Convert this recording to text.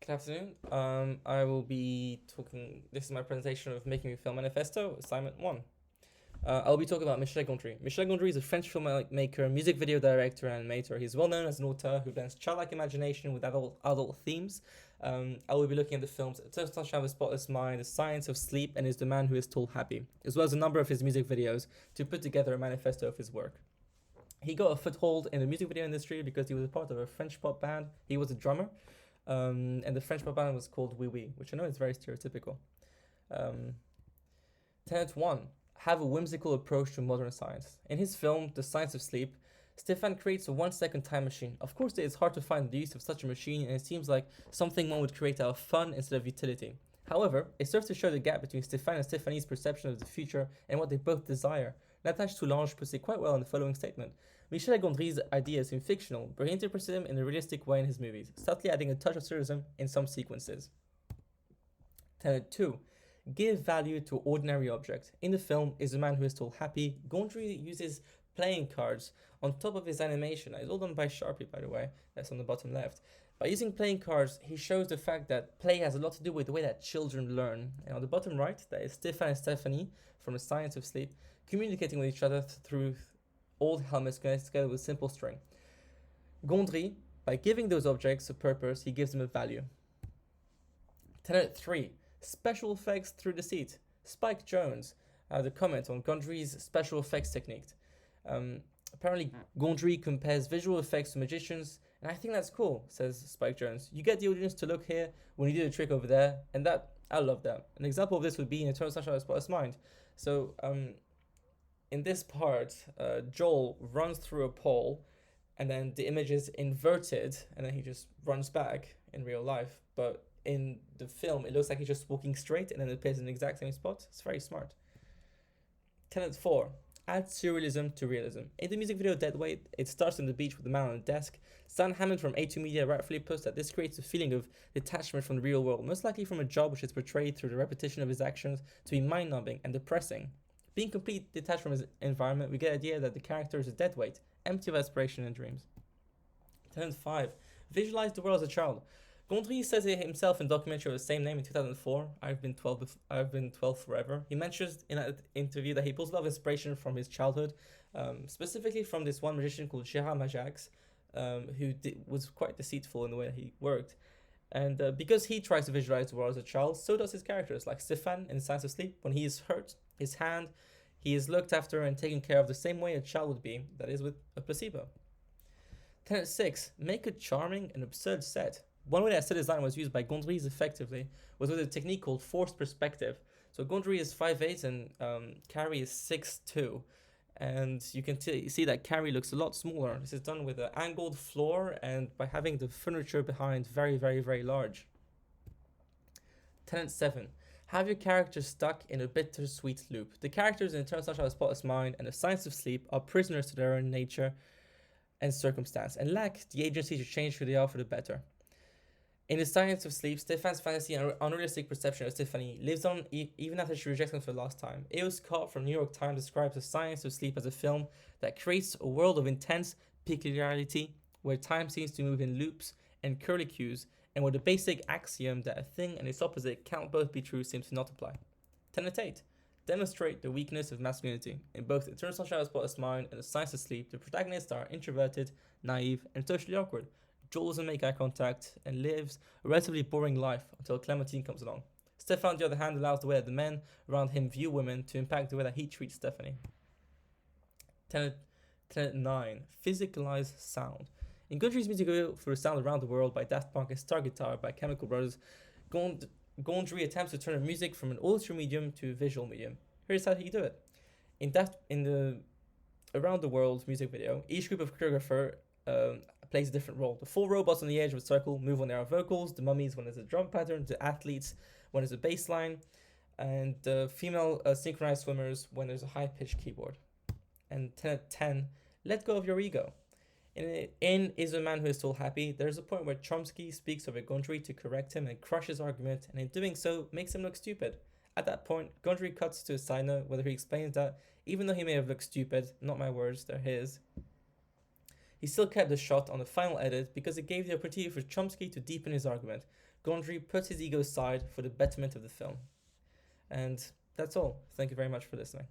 Good afternoon. I will be talking. This is my presentation of Making Me Film Manifesto, assignment one. I'll be talking about Michel Gondry. Michel Gondry is a French filmmaker, music video director, and animator. He's well known as an author who blends childlike imagination with adult themes. I will be looking at the films Eternal Sunshine of a Spotless Mind, The Science of Sleep, and Is the Man Who Is Still Happy, as well as a number of his music videos to put together a manifesto of his work. He got a foothold in the music video industry because he was a part of a French pop band. He was a drummer. And the French pop band was called Oui Oui, which I know is very stereotypical. Tenet 1. Have a whimsical approach to modern science. In his film, The Science of Sleep, Stefan creates a 1-second time machine. Of course, it is hard to find the use of such a machine, and it seems like something one would create out of fun instead of utility. However, it serves to show the gap between Stefan and Stephanie's perception of the future and what they both desire. Natasha Soulange puts it quite well in the following statement. Michel Gondry's ideas seem fictional, but he interprets them in a realistic way in his movies, subtly adding a touch of surrealism in some sequences. Tenet 2. Give value to ordinary objects. In the film, Is a Man Who Is Still Happy, Gondry uses playing cards on top of his animation. It's all done by Sharpie, by the way. That's on the bottom left. By using playing cards, he shows the fact that play has a lot to do with the way that children learn. And on the bottom right, that is Stefan and Stephanie from The Science of Sleep, communicating with each other through old helmets connected together with simple string. Gondry, by giving those objects a purpose, he gives them a value. Tenet 3. Special effects through deceit. Spike Jones had a comment on Gondry's special effects technique. Apparently, Gondry compares visual effects to magicians, and I think that's cool, says Spike Jones. You get the audience to look here when you do the trick over there, and I love that. An example of this would be in Eternal Sunshine of a Spotless Mind. So, in this part, Joel runs through a pole, and then the image is inverted, and then he just runs back in real life. But in the film, it looks like he's just walking straight, and then it appears in the exact same spot. It's very smart. Tenet 4. Add surrealism to realism. In the music video Deadweight, it starts on the beach with the man on the desk. Stan Hammond from A2 Media rightfully puts that this creates a feeling of detachment from the real world, most likely from a job which is portrayed through the repetition of his actions to be mind-numbing and depressing. Being completely detached from his environment, we get the idea that the character is a deadweight, empty of aspiration and dreams. Tenet 5. Visualize the world as a child. Gondry says it himself in a documentary of the same name in 2004, I've been 12 forever. He mentions in that interview that he pulls a lot of inspiration from his childhood, specifically from this one magician called Gérard Majax, who was quite deceitful in the way that he worked. And because he tries to visualize the world as a child, so does his characters, like Stefan in Science of Sleep. When he is hurt, his hand, he is looked after and taken care of the same way a child would be, that is with a placebo. Tenet 6. Make a charming and absurd set. One way that set design was used by Gondry effectively was with a technique called forced perspective. So Gondry is 5'8" and Carrie is 6'2", and you can see that Carrie looks a lot smaller. This is done with an angled floor and by having the furniture behind very, very, very large. Tenet 7. Have your characters stuck in a bittersweet loop. The characters in Eternal Sunshine of a Spotless Mind and The Science of Sleep are prisoners to their own nature and circumstance and lack the agency to change who they are for the better. In The Science of Sleep, Stefan's fantasy and unrealistic perception of Stephanie lives on even after she rejects him for the last time. Eos Scott from New York Times describes The Science of Sleep as a film that creates a world of intense peculiarity where time seems to move in loops and curlicues, and where the basic axiom that a thing and its opposite can't both be true seems to not apply. Tenet 8. Demonstrate the weakness of masculinity. In both Eternal Sunshine of a Spotless Mind and The Science of Sleep, the protagonists are introverted, naive, and socially awkward. Joel doesn't make eye contact and lives a relatively boring life until Clementine comes along. Stefan, on the other hand, allows the way that the men around him view women to impact the way that he treats Stephanie. Tenet 9. Physicalize sound. In Gondry's music video for The Sound Around the World by Daft Punk and Star Guitar by Chemical Brothers, Gondry attempts to turn music from an auditory medium to a visual medium. Here's how he do it. In the Around the World music video, each group of choreographer plays a different role. The 4 robots on the edge of a circle move when there are vocals, the mummies when there's a drum pattern, the athletes when there's a bass line, and the female synchronized swimmers when there's a high-pitched keyboard. And Tenet 10, let go of your ego. In Is a Man Who Is Still Happy, there's a point where Chomsky speaks over Gondry to correct him and crush his argument, and in doing so, makes him look stupid. At that point, Gondry cuts to a side note where he explains that, even though he may have looked stupid, not my words, they're his, He still kept the shot on the final edit because it gave the opportunity for Chomsky to deepen his argument. Gondry put his ego aside for the betterment of the film. And that's all. Thank you very much for listening.